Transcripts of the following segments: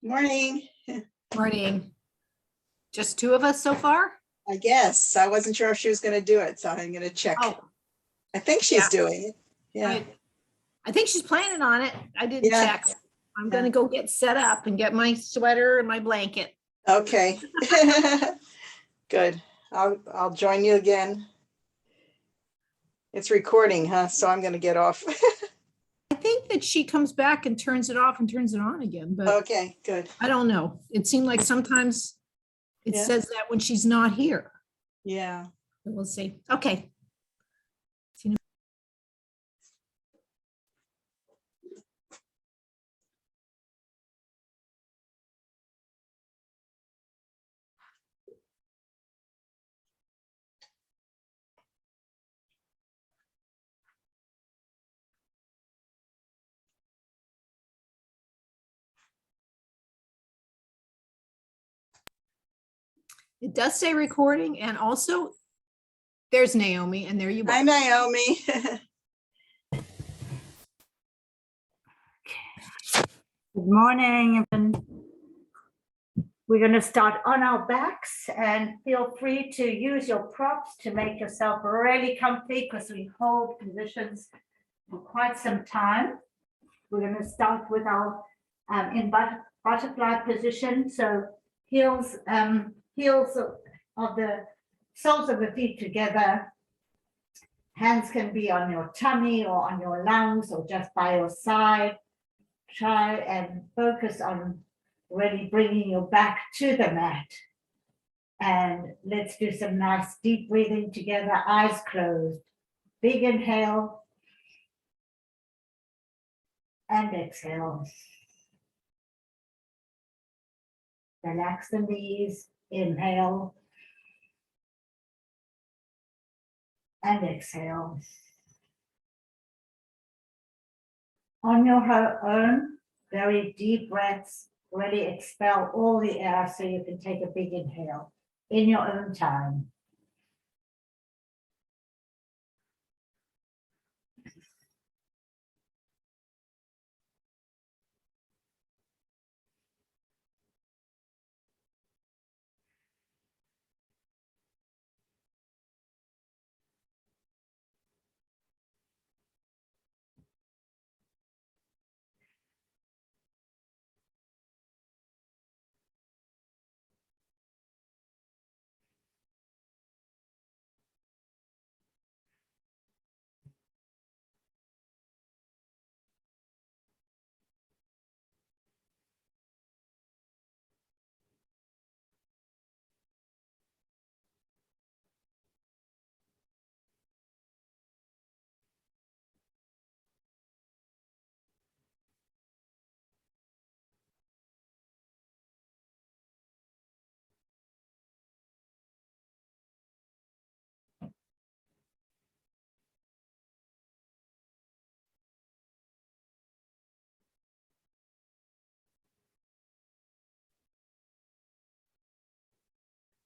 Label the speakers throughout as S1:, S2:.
S1: Morning.
S2: Morning. Just two of us so far?
S1: I guess. I wasn't sure if she was going to do it, so I'm going to check.
S2: Oh,
S1: I think she's
S2: yeah.
S1: doing it. Yeah.
S2: I think she's planning on it. I didn't
S1: Yeah.
S2: check. I'm gonna go get set up and get my sweater and my blanket.
S1: Okay. Good. I'll join you again. It's recording, huh? So I'm going to get off.
S2: I think that she comes back and turns it off and turns it on again, but
S1: Okay, good.
S2: I don't know. It seemed like sometimes it
S1: Yeah.
S2: says that when she's not here.
S1: Yeah.
S2: But we'll see. Okay. See you in a- It does say recording, and also there's Naomi, and there you
S1: Hi,
S2: are.
S1: Naomi.
S3: Good morning. We're going to start on our backs, and feel free to use your props to make yourself really comfy because we hold positions for quite some time. We're going to start with our in butterfly position. So heels of the soles of the feet together. Hands can be on your tummy or on your lungs or just by your side. Try and focus on really bringing your back to the mat. And let's do some nice deep breathing together, eyes closed. Big inhale and exhale. Relax the knees, inhale and exhale. On your own, very deep breaths, really expel all the air so you can take a big inhale in your own time.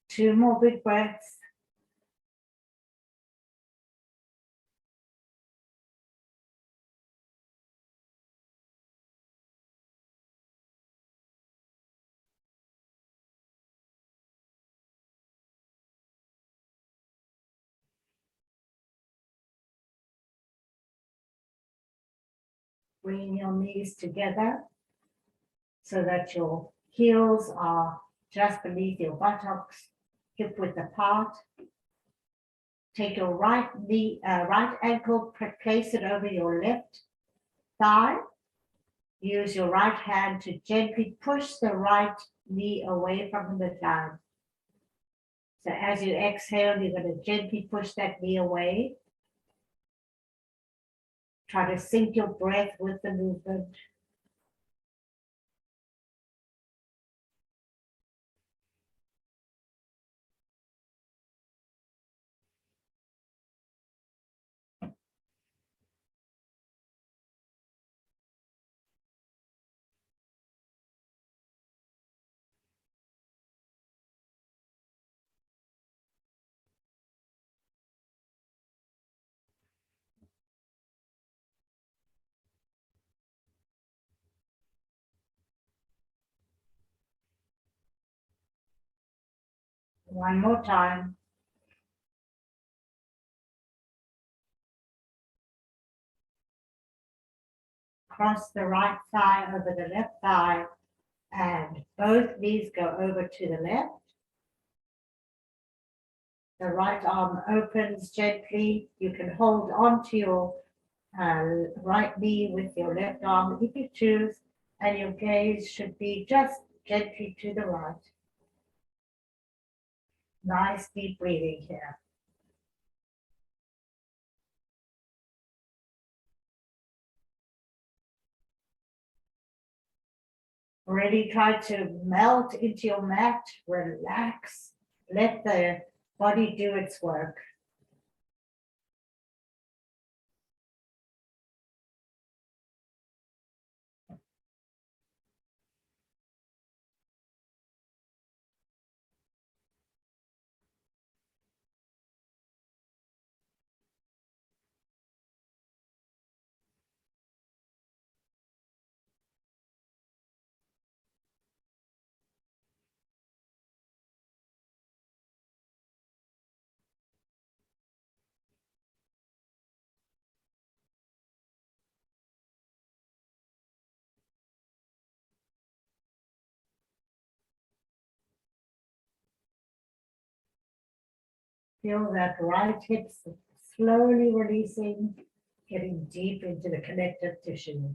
S3: Two more big breaths. Bring your knees together so that your heels are just beneath your buttocks, hip width apart. Take your right knee, right ankle, place it over your left thigh. Use your right hand to gently push the right knee away from the ground. So as you exhale, you're going to gently push that knee away. Try to sync your breath with the movement. One more time. Cross the right thigh over the left thigh, and both knees go over to the left. The right arm opens gently. You can hold on to your right knee with your left arm if you choose, and your gaze should be just gently to the right. Nice deep breathing here. Really try to melt into your mat, relax, let the body do its work. Feel that right hip slowly releasing, getting deep into the connective tissue.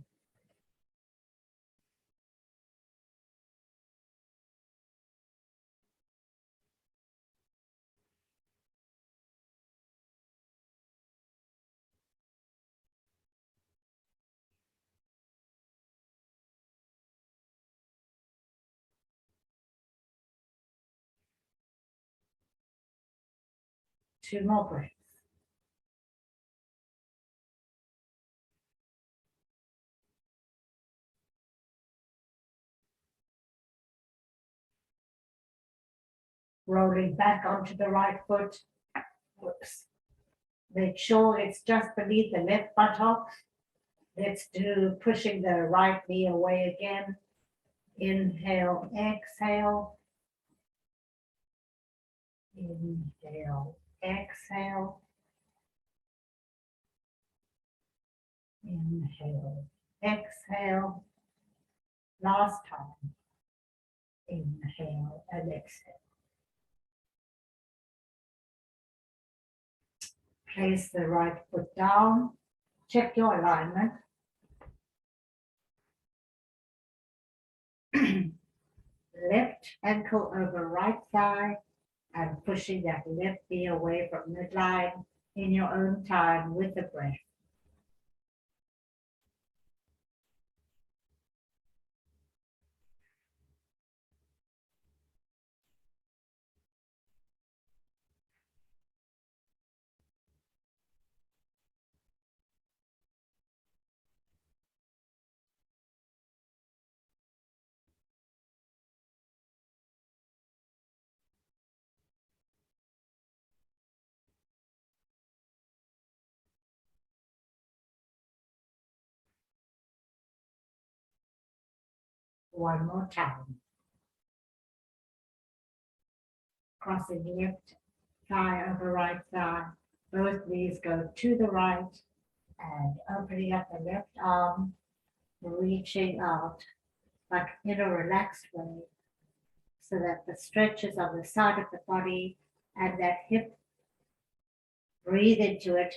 S3: Two more breaths. Rolling back onto the right foot. Whoops. Make sure it's just beneath the left buttock. Let's do pushing the right knee away again. Inhale, exhale. Inhale, exhale. Inhale, exhale. Last time. Inhale and exhale. Place the right foot down. Check your alignment. Left ankle over right thigh and pushing that left knee away from midline in your own time with the breath. One more time. Crossing left thigh over right thigh. Both knees go to the right and opening up the left arm, reaching out, but in a relaxed way, so that the stretch is on the side of the body and that hip. Breathe into it,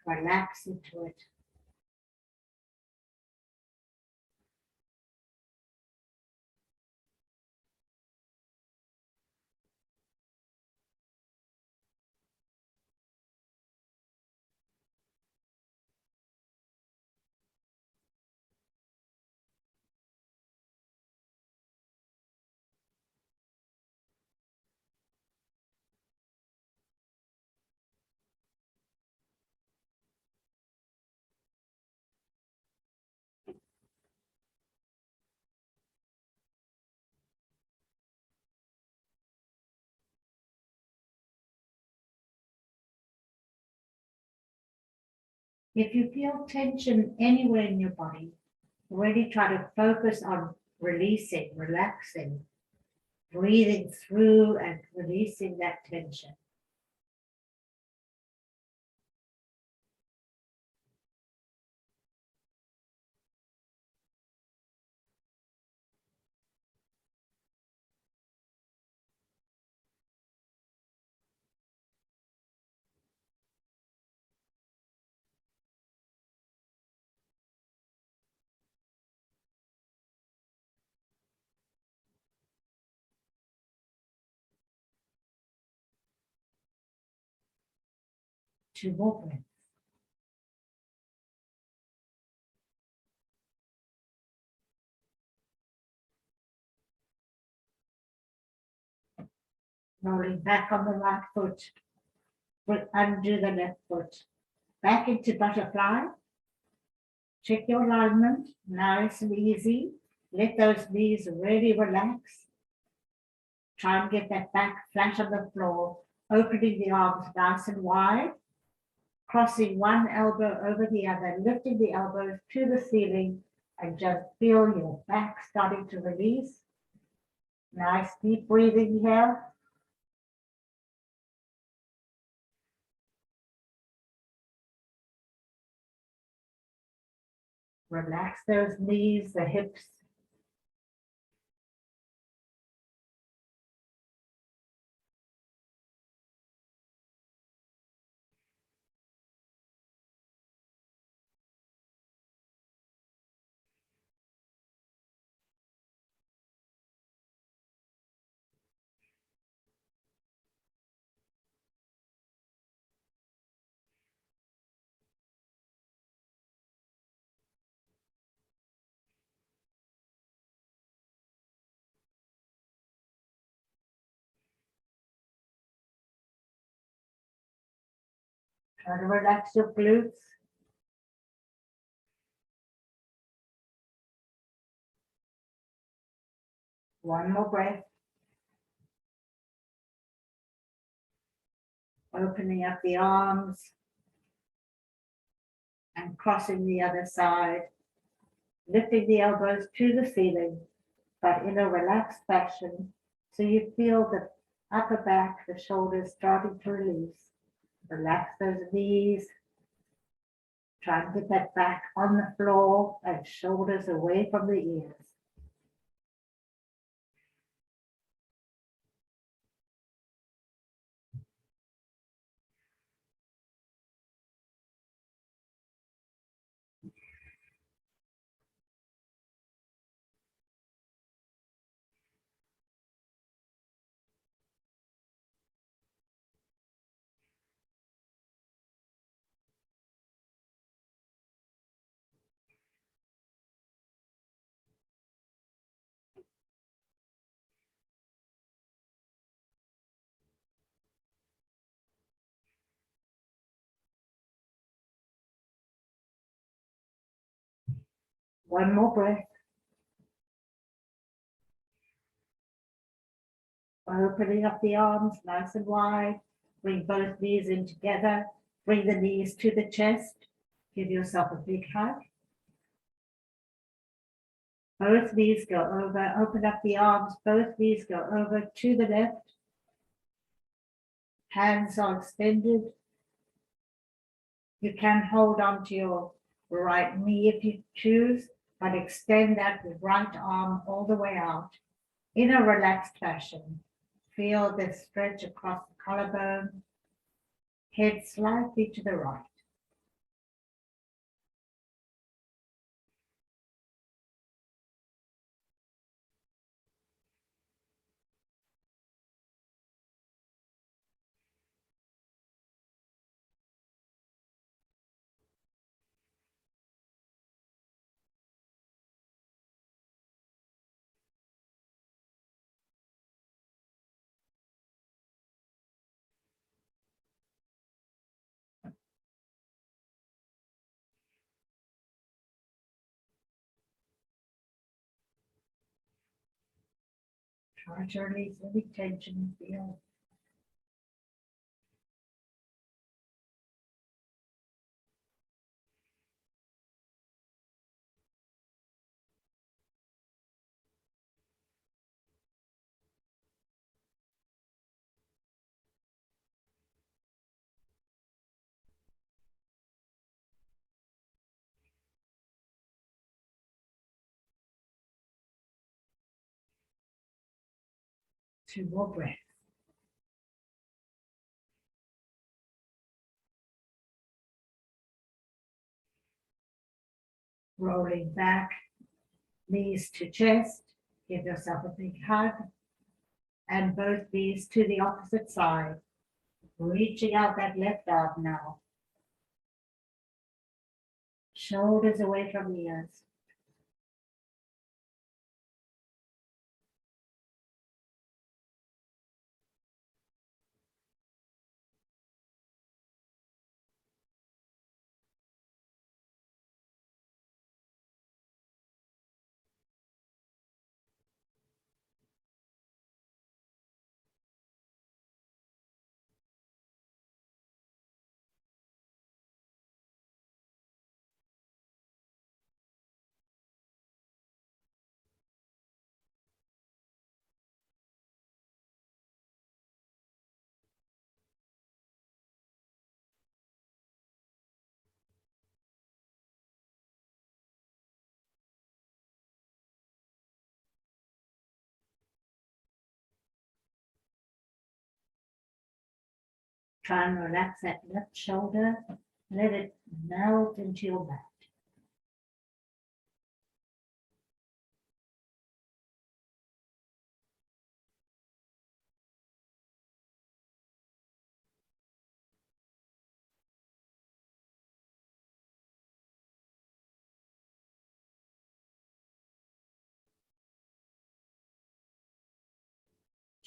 S3: relax into it. If you feel tension anywhere in your body, really try to focus on releasing, relaxing, breathing through and releasing that tension. Two more breaths. Rolling back on the right foot, undo the left foot, back into butterfly. Check your alignment, nice and easy. Let those knees really relax. Try and get that back flat on the floor, opening the arms nice and wide, crossing one elbow over the other, lifting the elbows to the ceiling, and just feel your back starting to release. Nice deep breathing here. Relax those knees, the hips. Try to relax your glutes. One more breath. Opening up the arms and crossing the other side. Lifting the elbows to the ceiling, but in a relaxed fashion, so you feel the upper back, the shoulders starting to release. Relax those knees. Try and get that back on the floor and shoulders away from the ears. One more breath. Opening up the arms nice and wide. Bring both knees in together. Bring the knees to the chest. Give yourself a big hug. Both knees go over. Open up the arms. Both knees go over to the left. Hands are extended. You can hold on to your right knee if you choose, but extend that right arm all the way out in a relaxed fashion. Feel the stretch across the collarbone, head slightly to the right. Try to release any tension you feel. 2 more breaths. Rolling back, knees to chest, give yourself a big hug, and both knees to the opposite side, reaching out that left arm now. Shoulders away from ears. Try and relax that left shoulder. Let it melt into your back.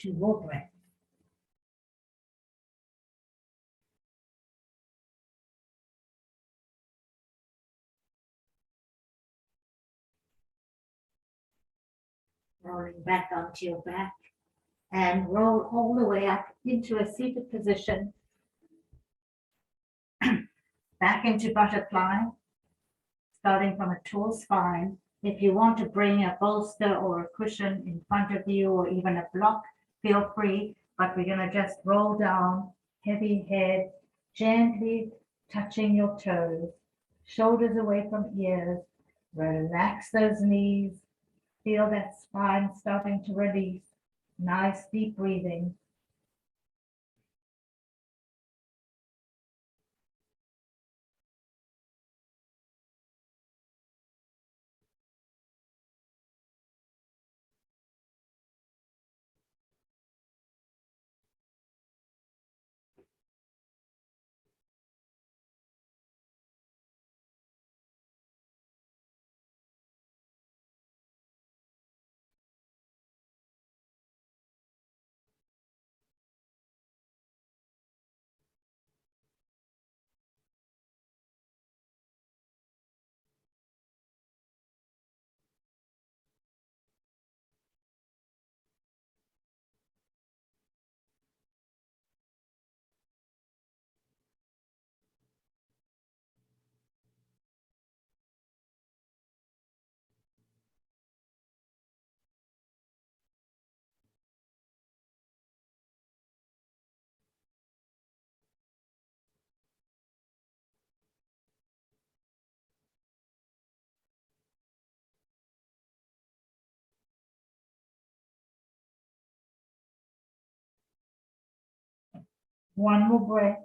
S3: To your breath. Rolling back onto your back and roll all the way up into a seated position. Back into butterfly, starting from a tall spine. If you want to bring a bolster or a cushion in front of you or even a block, feel free, but we're going to just roll down, heavy head, gently touching your toes, shoulders away from ears. Relax those knees. Feel that spine starting to release. Nice deep breathing. One more breath.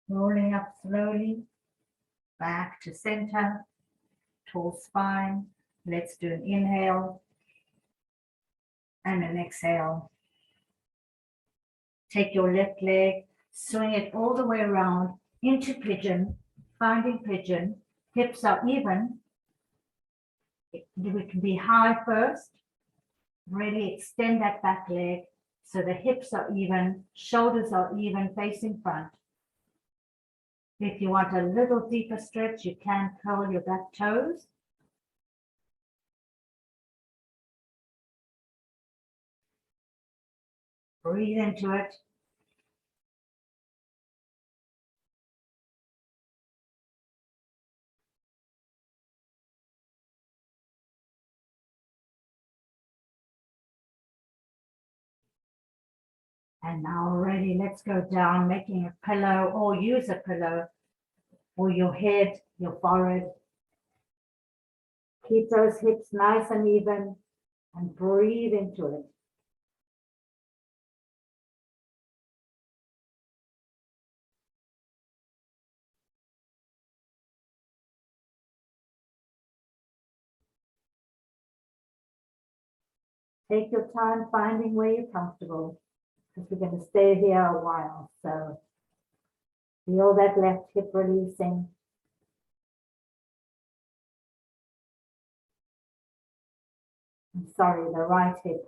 S3: Rolling up slowly, back to center, tall spine. Let's do an inhale and an exhale. Take your left leg, swing it all the way around into pigeon, finding pigeon. Hips are even. We can be high first. Really extend that back leg so the hips are even, shoulders are even facing front. If you want a little deeper stretch, you can curl your back toes. Breathe into it. And now already, let's go down, making a pillow or use a pillow for your head, your forehead. Keep those hips nice and even and breathe into it. Take your time finding where you're comfortable, because we're going to stay here a while. So feel that left hip releasing. I'm sorry, the right hip.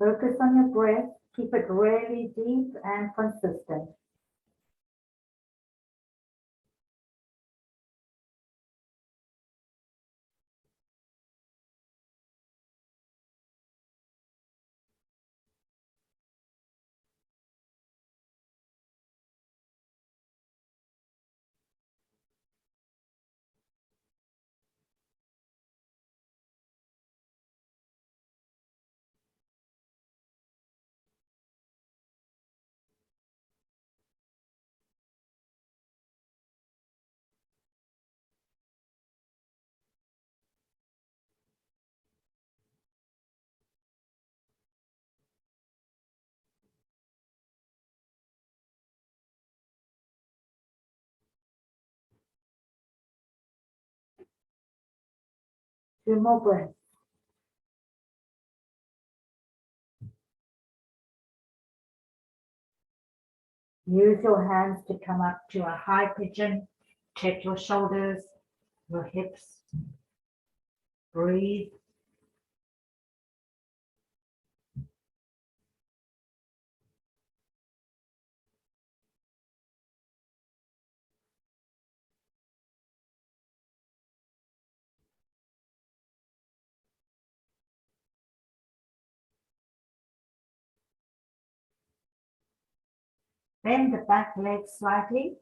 S3: Focus on your breath. Keep it really deep and consistent. Two more breaths. Use your hands to come up to a high pigeon. Check your shoulders, your hips. Breathe. Bend the back leg slightly.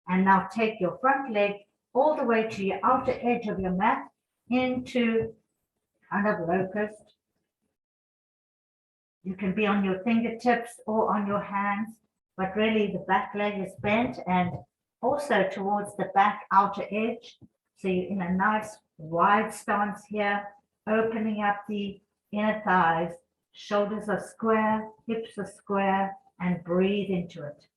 S3: And now take your front leg all the way to your outer edge of your mat into kind of locust. You can be on your fingertips or on your hands, but really the back leg is bent and also towards the back outer edge. So you're in a nice wide stance here, opening up the inner thighs. Shoulders are square, hips are square, and breathe into it.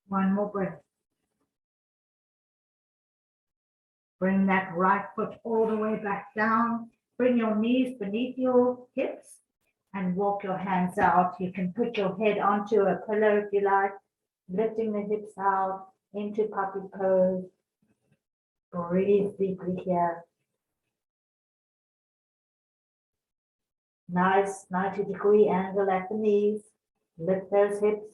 S3: One more breath. Bring that right foot all the way back down. Bring your knees beneath your hips and walk your hands out. You can put your head onto a pillow if you like, lifting the hips out into puppy pose. Breathe deeply here. Nice 90-degree angle at the knees. Lift those hips.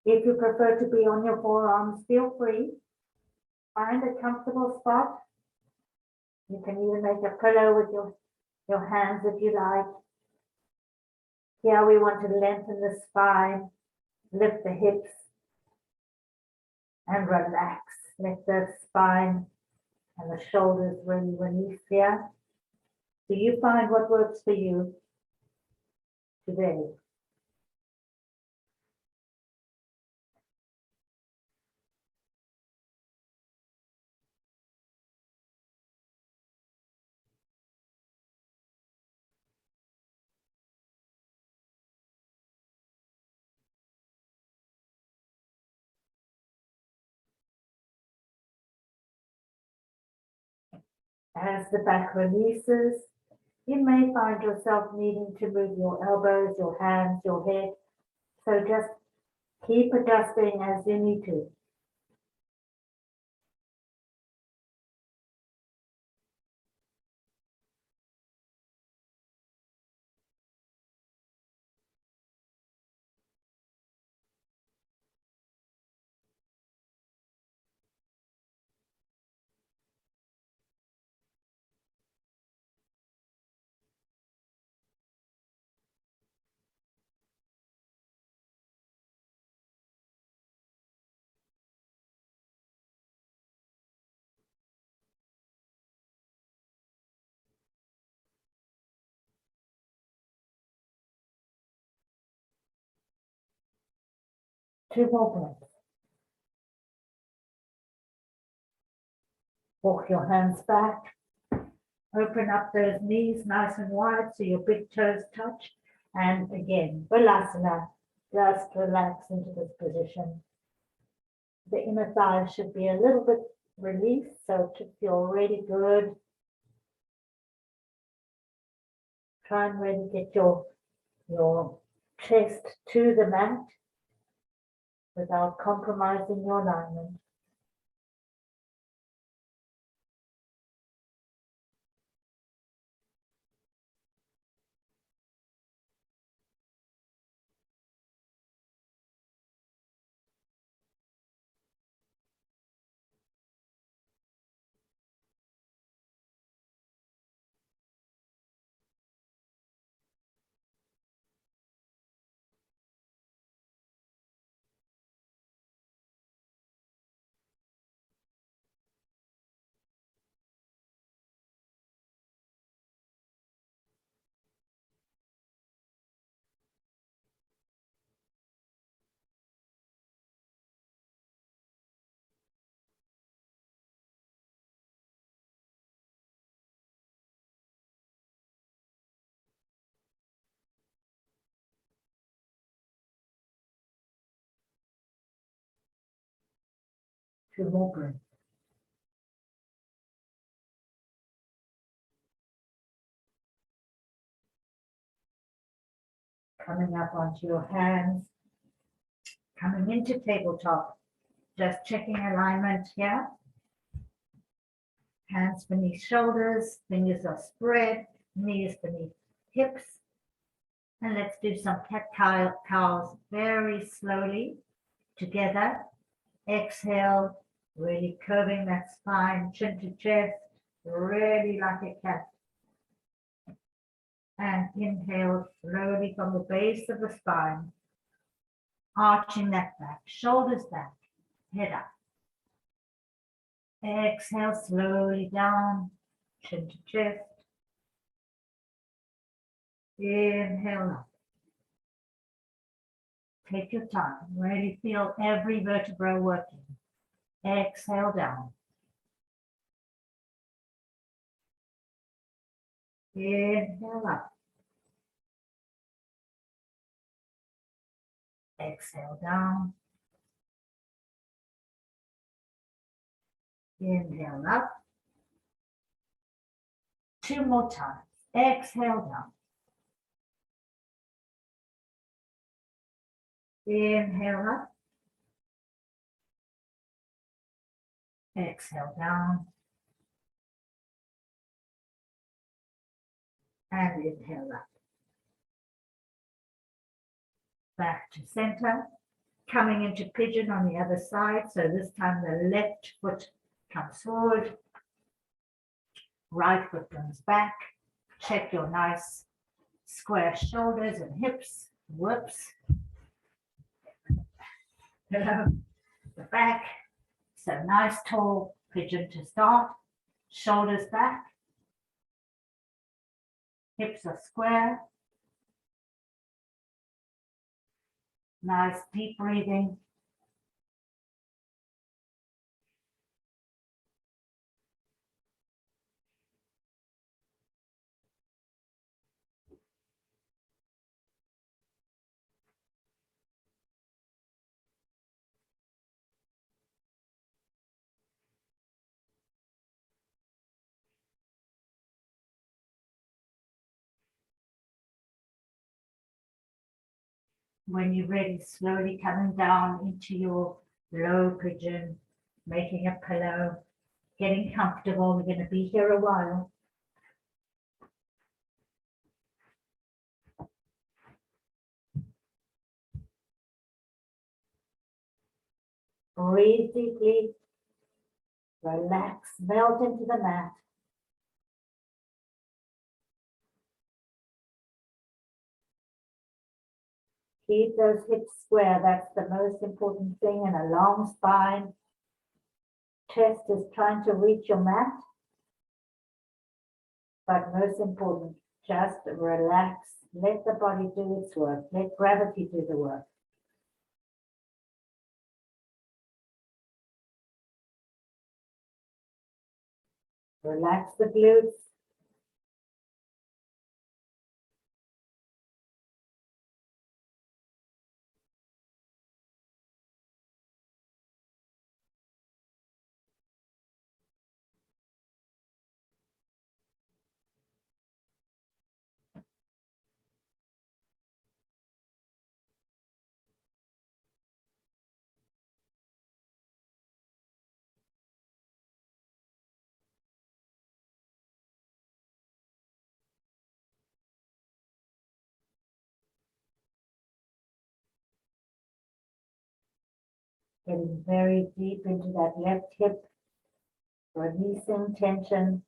S3: If you prefer to be on your forearms, feel free. Find a comfortable spot. You can even make a pillow with your hands if you like. Here we want to lengthen the spine, lift the hips, and relax. Let the spine and the shoulders really release here. So you find what works for you today. As the back releases, you may find yourself needing to move your elbows, your hands, your head. So just keep adjusting as you need to. Two more breaths. Walk your hands back. Open up those knees nice and wide so your big toes touch. And again, Balasana, just relax into this position. The inner thighs should be a little bit released, so it should feel really good. Try and really get your chest to the mat without compromising your alignment. Two more breaths. Coming up onto your hands, coming into tabletop, just checking alignment here. Hands beneath shoulders, fingers are spread, knees beneath hips. And let's do some cat cows very slowly together. Exhale, really curving that spine, chin to chest, really like a cat. And inhale slowly from the base of the spine, arching that back, shoulders back, head up. Exhale slowly down, chin to chest. Inhale up. Take your time. Really feel every vertebra working. Exhale down. Inhale up. Exhale down. Inhale up. 2 more times. Exhale down. Inhale up. Exhale down. And inhale up. Back to center. Coming into pigeon on the other side. So this time the left foot comes forward. Right foot comes back. Check your nice square shoulders and hips. Whoops. The back. So nice tall pigeon to start. Shoulders back. Hips are square. Nice deep breathing. When you're ready, slowly coming down into your low pigeon, making a pillow, getting comfortable. We're going to be here a while. Breathe deeply. Relax, melt into the mat. Keep those hips square. That's the most important thing. And a long spine. Chest is trying to reach your mat. But most important, just relax. Let the body do its work. Let gravity do the work. Relax the glutes. Getting very deep into that left hip, releasing tension.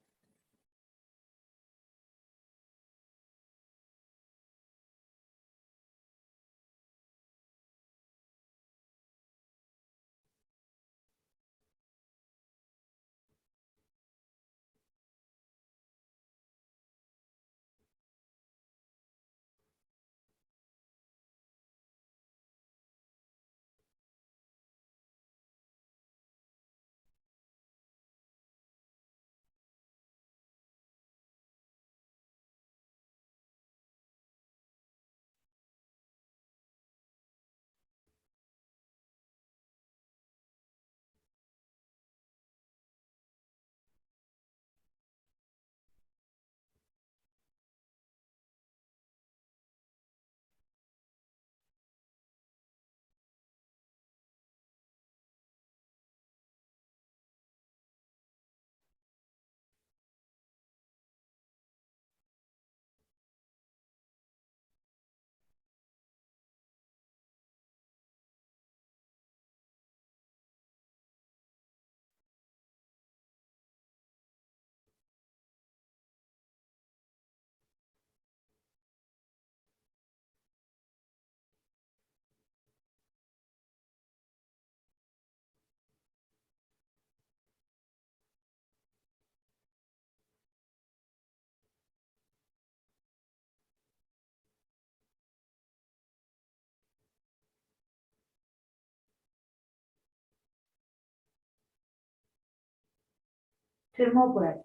S3: 2 more breaths.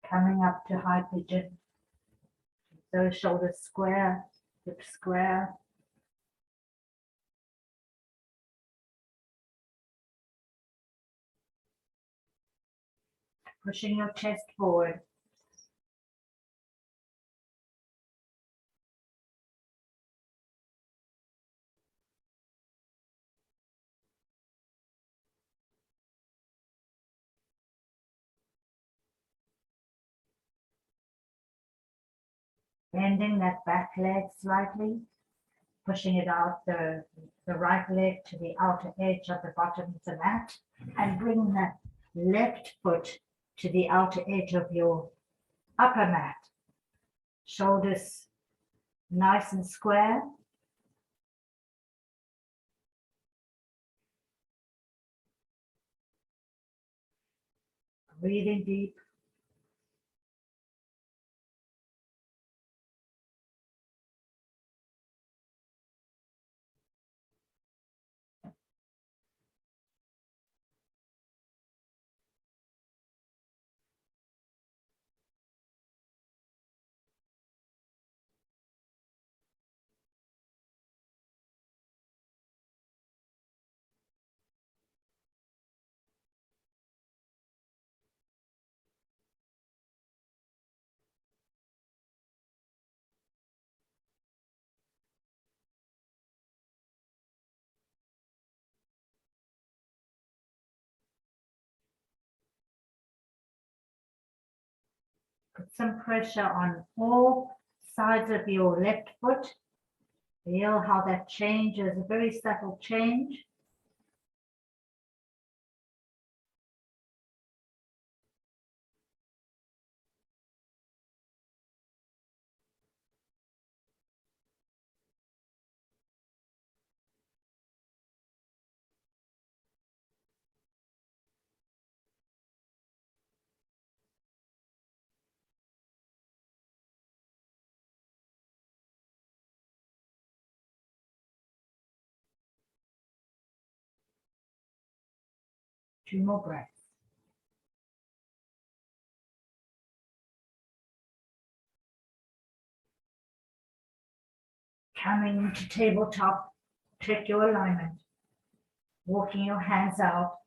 S3: Coming up to high pigeon. Those shoulders square, hips square. Pushing your chest forward. Bending that back leg slightly, pushing it out the right leg to the outer edge of the bottom of the mat, and bring that left foot to the outer edge of your upper mat. Shoulders nice and square. Breathing deep. Put some pressure on all sides of your left foot. Feel how that changes, a very subtle change. Two more breaths. Coming into tabletop, check your alignment. Walking your hands out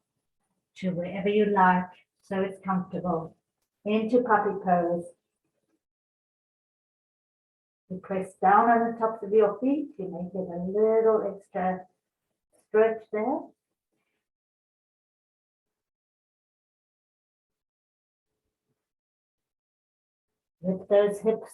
S3: to wherever you like so it's comfortable. Into puppy pose. You press down on the tops of your feet. You make it a little extra stretch there. Lift those hips.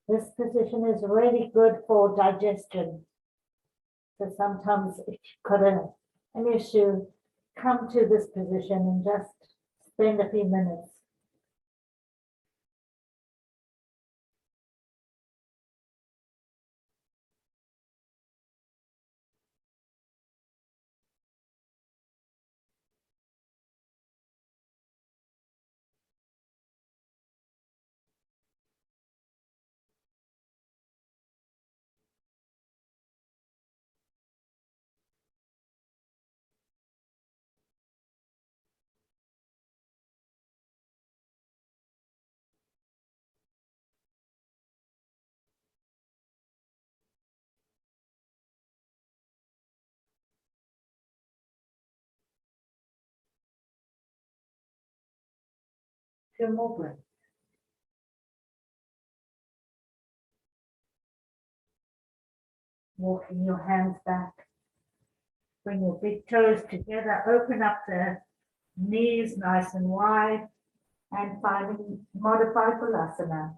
S3: This position is really good for digestion. So sometimes if you've got an issue, come to this position and just spend a few minutes. Two more breaths. Walking your hands back. Bring your big toes together. Open up the knees nice and wide. And finding modified Balasana.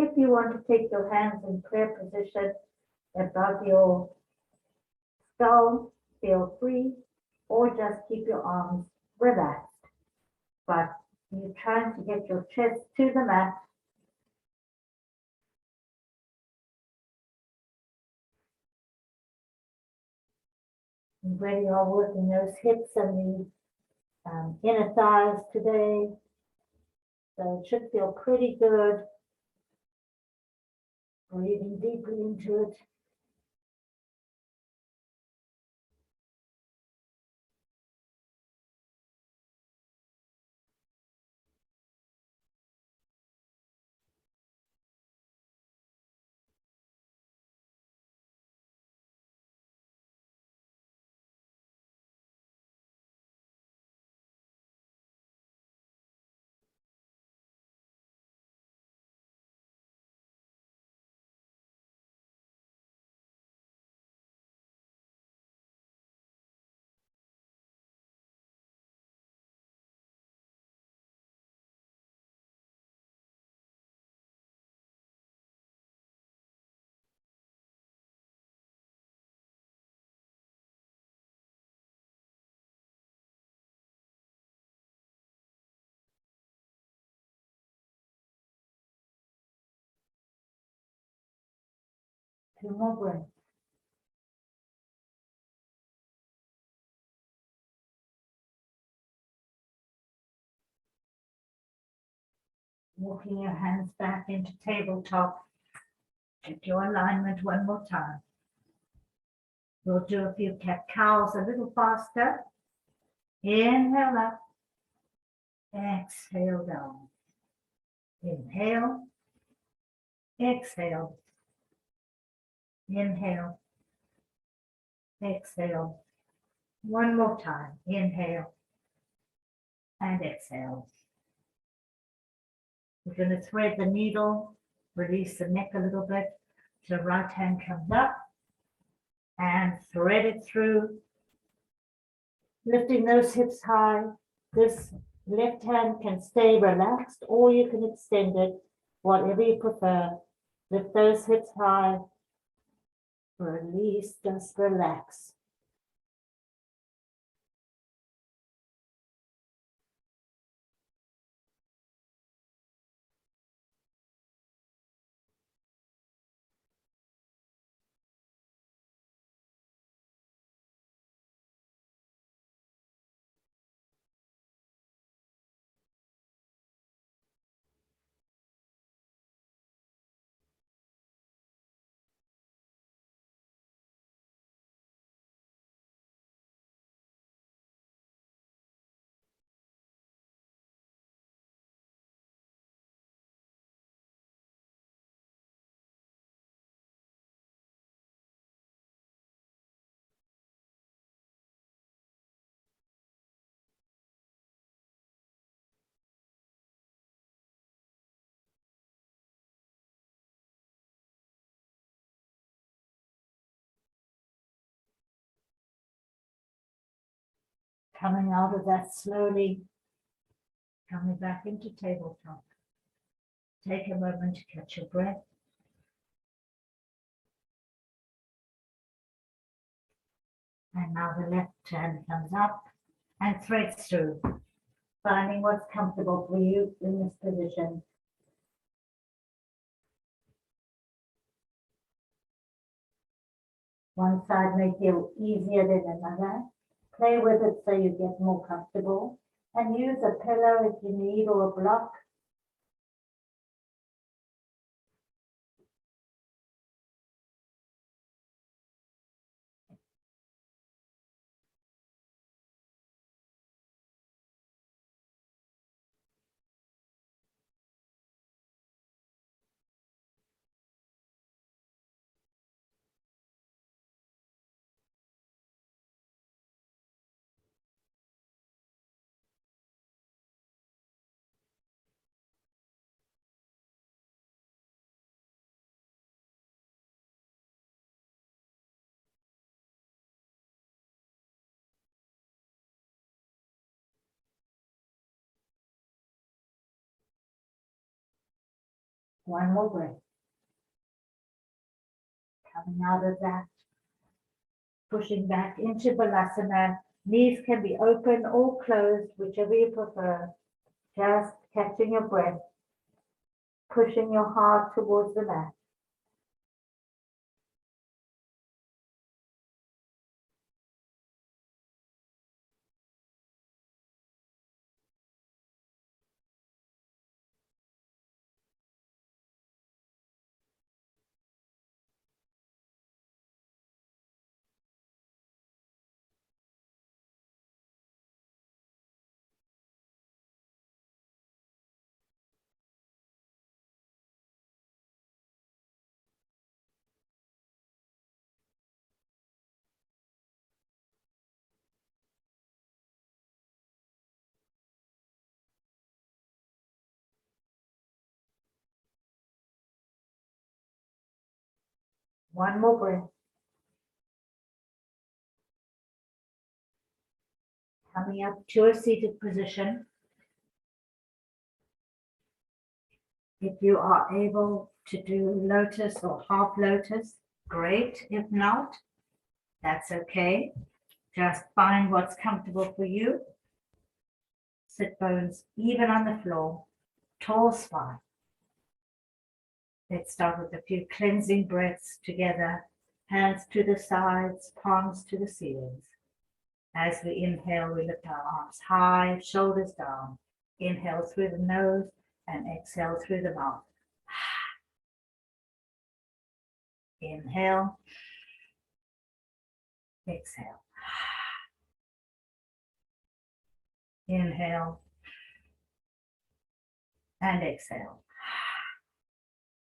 S3: If you want to take your hands in prayer position above your skull, feel free, or just keep your arms relaxed. But you're trying to get your chest to the mat. And when you are working those hips and the inner thighs today, so it should feel pretty good. Breathing deeply into it. Two more breaths. Walking your hands back into tabletop. Check your alignment one more time. We'll do a few cat cows a little faster. Inhale up. Exhale down. Inhale. Exhale. Inhale. Exhale. One more time. Inhale. And exhale. We're going to thread the needle, release the neck a little bit. So the right hand comes up and thread it through, lifting those hips high. This left hand can stay relaxed or you can extend it, whatever you prefer. Lift those hips high, release, just relax. Coming out of that slowly, coming back into tabletop. Take a moment to catch your breath. And now the left hand comes up and threads through, finding what's comfortable for you in this position. One side may feel easier than another. Play with it so you get more comfortable. And use a pillow if you need or a block. One more breath. Coming out of that, pushing back into Balasana. Knees can be open or closed, whichever you prefer. Just catching your breath, pushing your heart towards the mat. One more breath. Coming up to a seated position. If you are able to do lotus or half lotus, great. If not, that's okay. Just find what's comfortable for you. Sit bones even on the floor, tall spine. Let's start with a few cleansing breaths together. Hands to the sides, palms to the ceilings. As we inhale, we lift our arms high, shoulders down. Inhale through the nose and exhale through the mouth. Inhale, exhale. Inhale and exhale.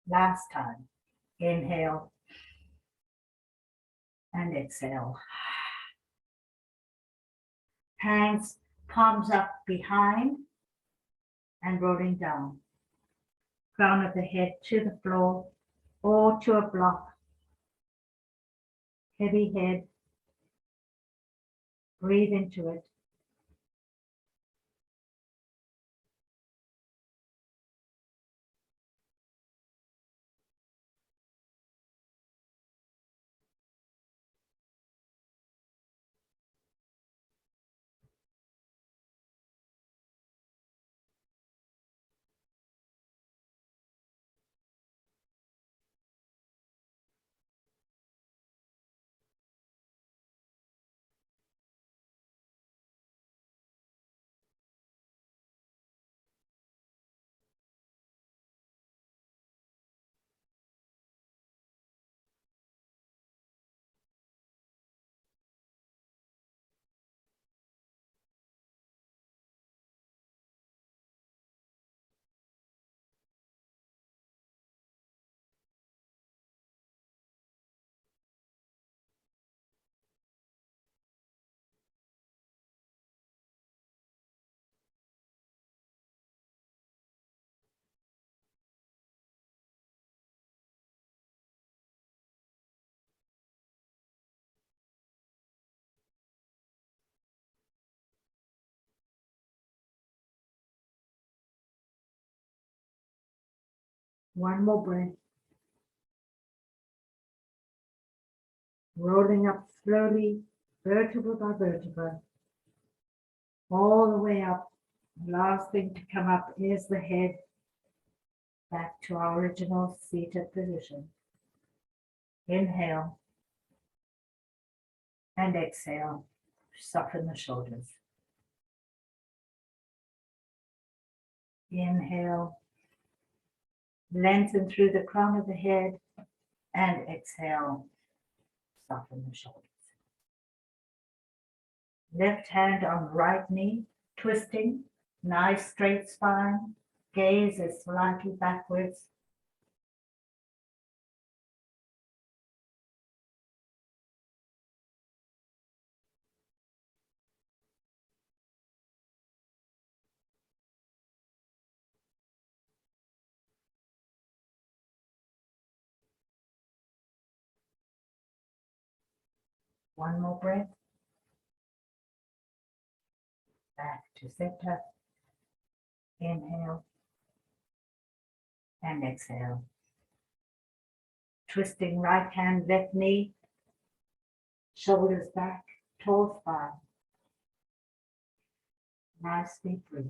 S3: Last time. Inhale and exhale. Hands, palms up behind and rolling down. Crown of the head to the floor or to a block. Heavy head. Breathe into it. One more breath. Rolling up slowly, vertebra by vertebra, all the way up. Last thing to come up is the head, back to our original seated position. Inhale and exhale, soften the shoulders. Inhale, lengthen through the crown of the head, and exhale, soften the shoulders. Left hand on right knee, twisting, nice straight spine, gaze is slightly backwards. One more breath. Back to center. Inhale and exhale. Twisting right hand, left knee, shoulders back, tall spine. Nice deep breath.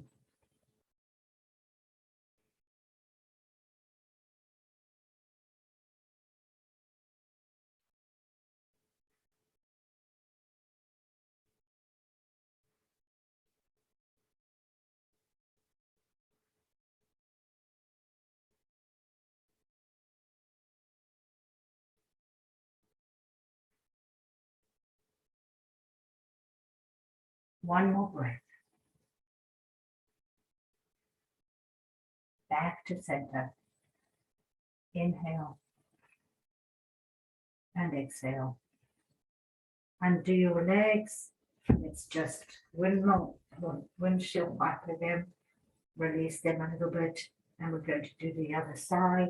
S3: One more breath. Back to center. Inhale and exhale. Undo your legs. It's just windshield wiper them. Release them a little bit. And we're going to do the other side.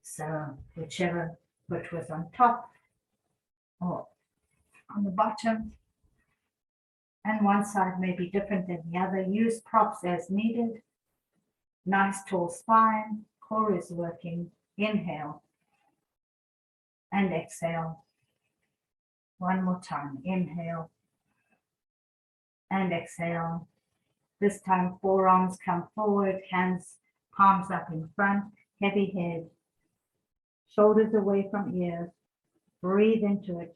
S3: So whichever foot was on top or on the bottom. And one side may be different than the other. Use props as needed. Nice tall spine. Core is working. Inhale and exhale. One more time. Inhale and exhale. This time forearms come forward, hands, palms up in front, heavy head, shoulders away from ears. Breathe into it.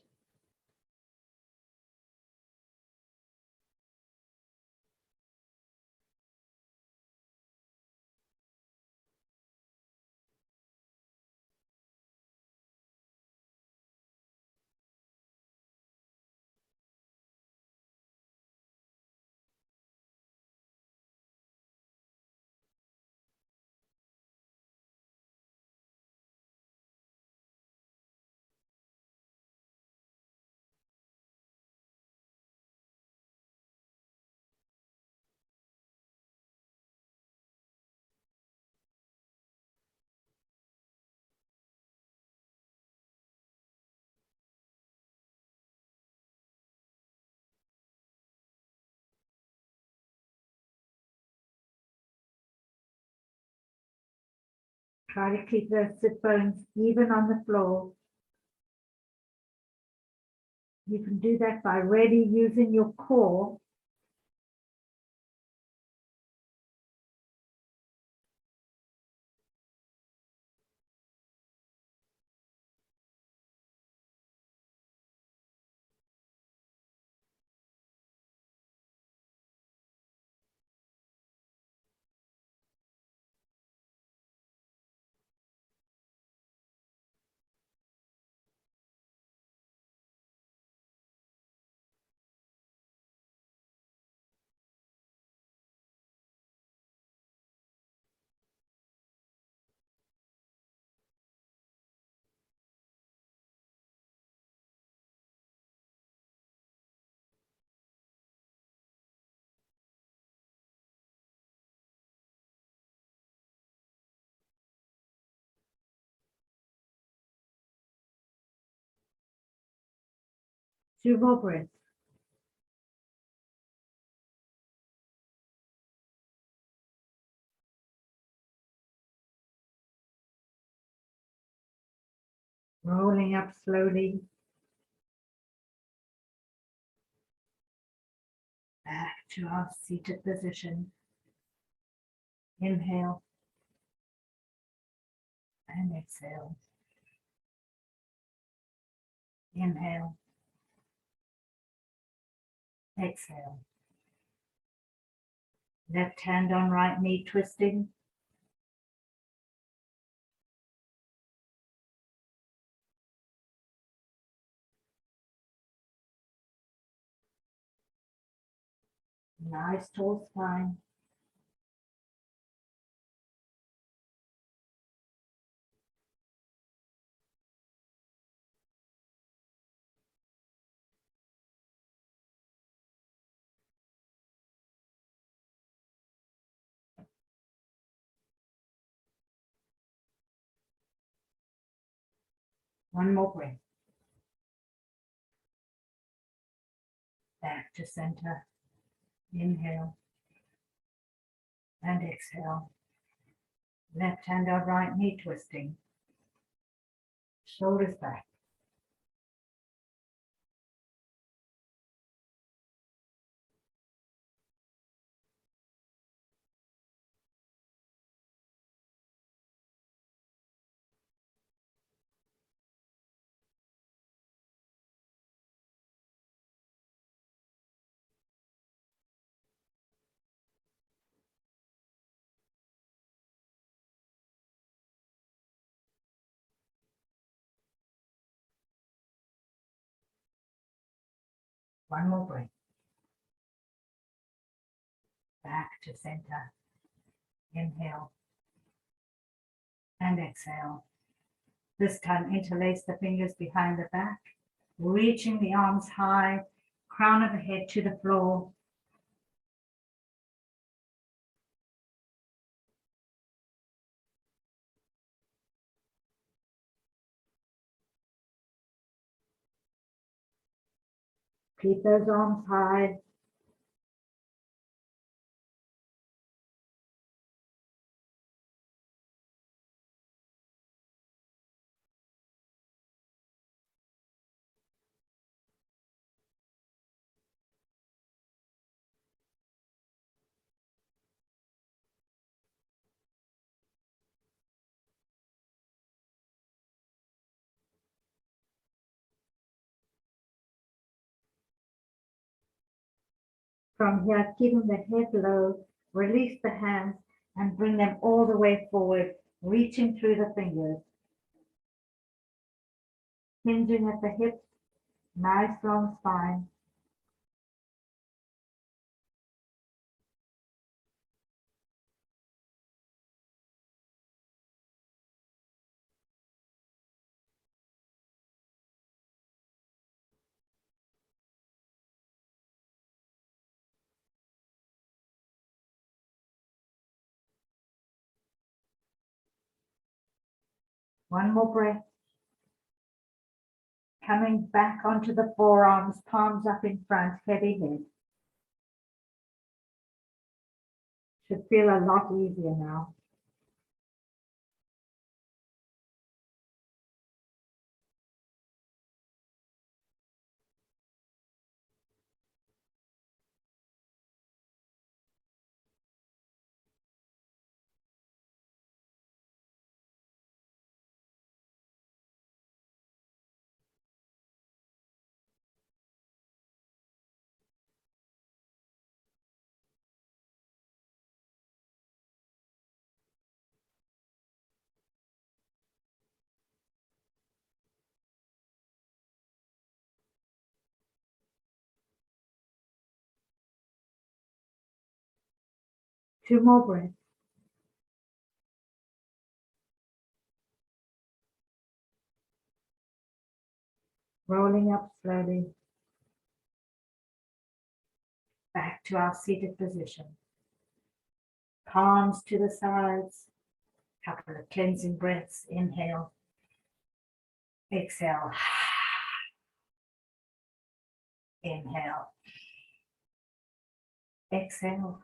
S3: Try to keep those sit bones even on the floor. You can do that by really using your core. Two more breaths. Rolling up slowly. Back to our seated position. Inhale and exhale. Inhale. Exhale. Left hand on right knee twisting. Nice tall spine. One more breath. Back to center. Inhale and exhale. Left hand on right knee twisting. Shoulders back. One more breath. Back to center. Inhale and exhale. This time interlace the fingers behind the back, reaching the arms high, crown of the head to the floor. Keep those arms high. From here, keeping the head low, release the hands and bring them all the way forward, reaching through the fingers. Hinging at the hips, nice long spine. One more breath. Coming back onto the forearms, palms up in front, heavy head. Should feel a lot easier now. Two more breaths. Rolling up slowly. Back to our seated position. Palms to the sides. Couple of cleansing breaths. Inhale. Exhale. Inhale. Exhale.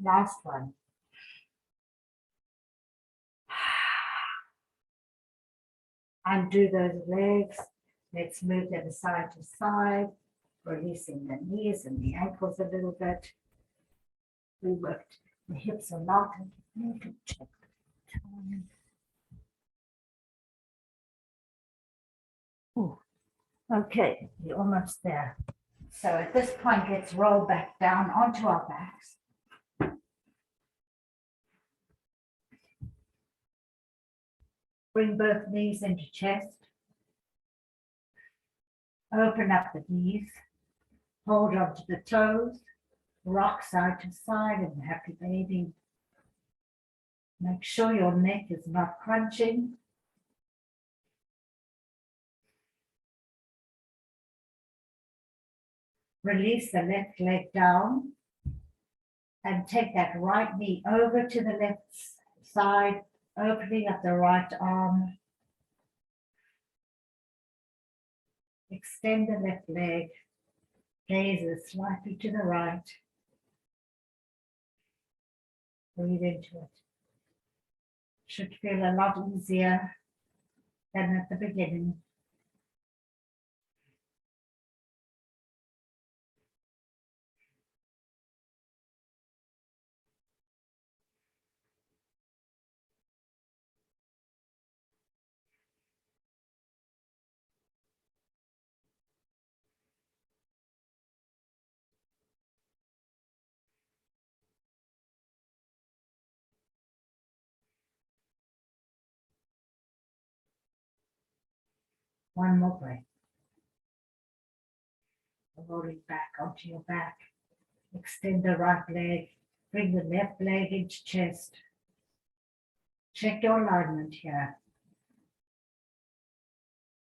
S3: Last one. Undo those legs. Let's move them side to side, releasing the knees and the ankles a little bit. We worked the hips a lot. And check the time. Ooh. Okay, we're almost there. So at this point, let's roll back down onto our backs. Bring both knees into chest. Open up the knees. Hold onto the toes. Rock side to side in happy baby. Make sure your neck is not crunching. Release the left leg down and take that right knee over to the left side, opening up the right arm. Extend the left leg. Gazes slightly to the right. Breathe into it. Should feel a lot easier than at the beginning. One more breath. Rolling back onto your back. Extend the right leg. Bring the left leg into chest. Check your alignment here.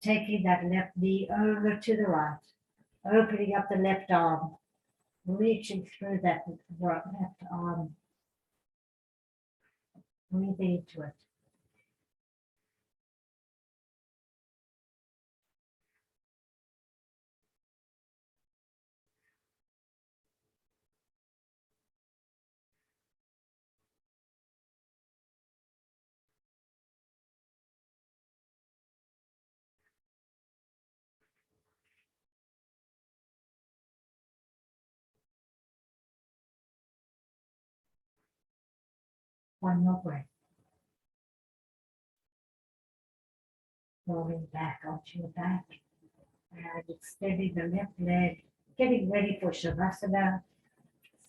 S3: Taking that left knee over to the right. Opening up the left arm. Reaching through that left arm. Breathing into it. One more breath. Rolling back onto your back and extending the left leg, getting ready for Shavasana.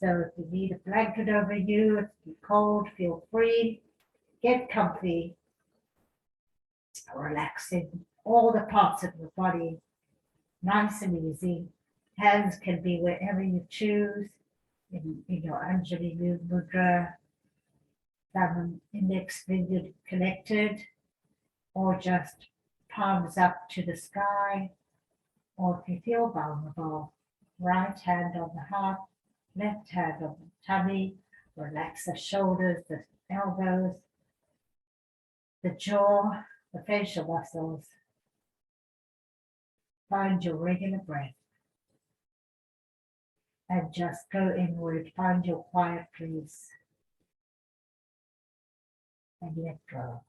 S3: So if you need a blanket over you, if you're cold, feel free, get comfy, relaxing all the parts of your body, nice and easy. Hands can be wherever you choose, in your Anjali Mudra, thumb and index finger connected, or just palms up to the sky, or if you feel vulnerable, right hand on the heart, left hand on the tummy, relax the shoulders, the elbows, the jaw, the facial muscles. Find your regular breath and just go inward, find your quiet place and let go.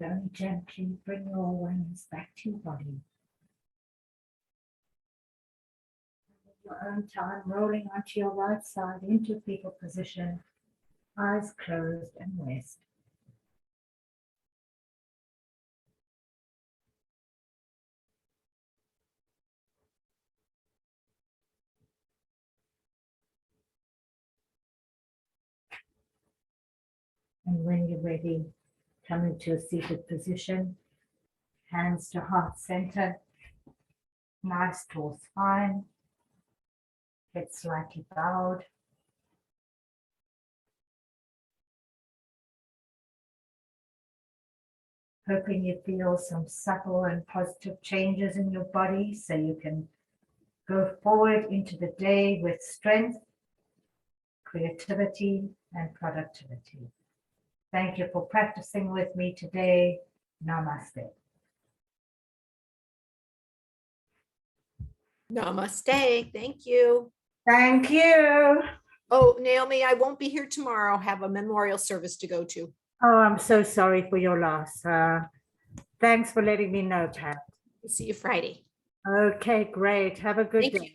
S3: Very gently bring your awareness back to your body. Your own time, rolling onto your right side into fetal position. Eyes closed and rest. And when you're ready, come into a seated position, hands to heart center, nice tall spine, head slightly bowed. Hoping you feel some subtle and positive changes in your body so you can go forward into the day with strength, creativity, and productivity. Thank you for practicing with me today. Namaste.
S2: Namaste. Thank you.
S3: Thank you.
S2: Oh, Naomi, I won't be here tomorrow. Have a memorial service to go to.
S3: Oh, I'm so sorry for your loss. Thanks for letting me know, Pat.
S2: See you Friday.
S3: Okay, great. Have a good
S2: Thank you.
S3: day.